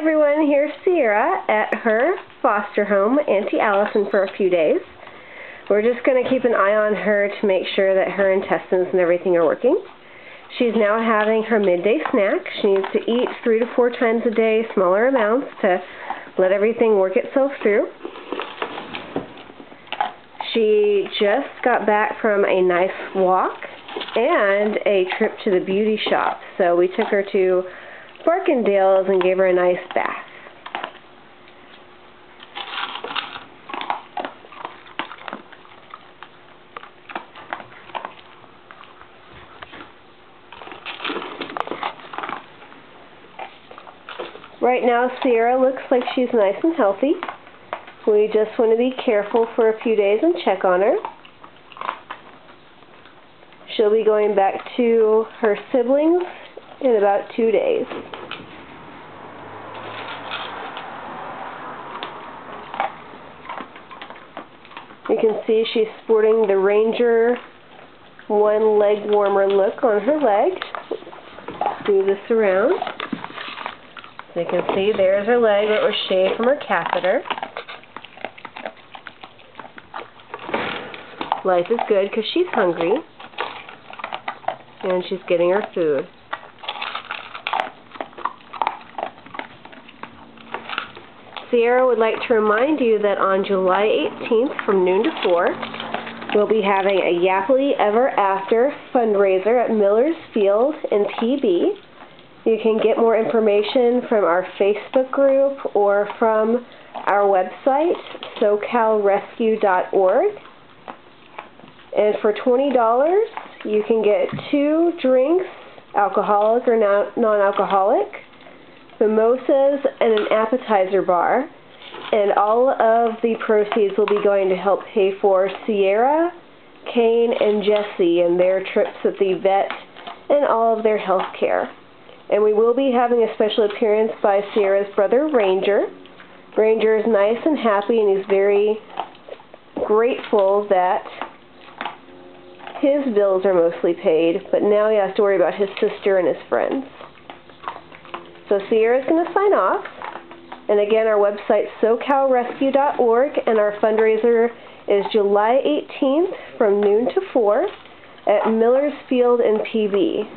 everyone, here's Sierra at her foster home, Auntie Allison, for a few days. We're just going to keep an eye on her to make sure that her intestines and everything are working. She's now having her midday snack. She needs to eat 3 to 4 times a day, smaller amounts, to let everything work itself through. She just got back from a nice walk and a trip to the beauty shop. So we took her to Barkendales and gave her a nice bath. Right now Sierra looks like she's nice and healthy. We just want to be careful for a few days and check on her. She'll be going back to her siblings in about 2 days. You can see she's sporting the Ranger one leg warmer look on her leg. Let's move this around. So you can see there's her leg that was shaved from her catheter. Life is good because she's hungry and she's getting her food. Sierra would like to remind you that on July 18th from noon to 4, we'll be having a Yappily Ever After fundraiser at Miller's Field in PB. You can get more information from our Facebook group or from our website, SoCalRescue.org. And for $20, you can get 2 drinks, alcoholic or non-alcoholic, mimosas, and an appetizer bar. And all of the proceeds will be going to help pay for Sierra, Kane, and Jesse and their trips at the vet and all of their health care. And we will be having a special appearance by Sierra's brother, Ranger. Ranger is nice and happy, and he's very grateful that his bills are mostly paid, but now he has to worry about his sister and his friends. So Sierra's going to sign off. And again, our website is SoCalRescue.org, and our fundraiser is July 18th from noon to 4 at Miller's Field in PB.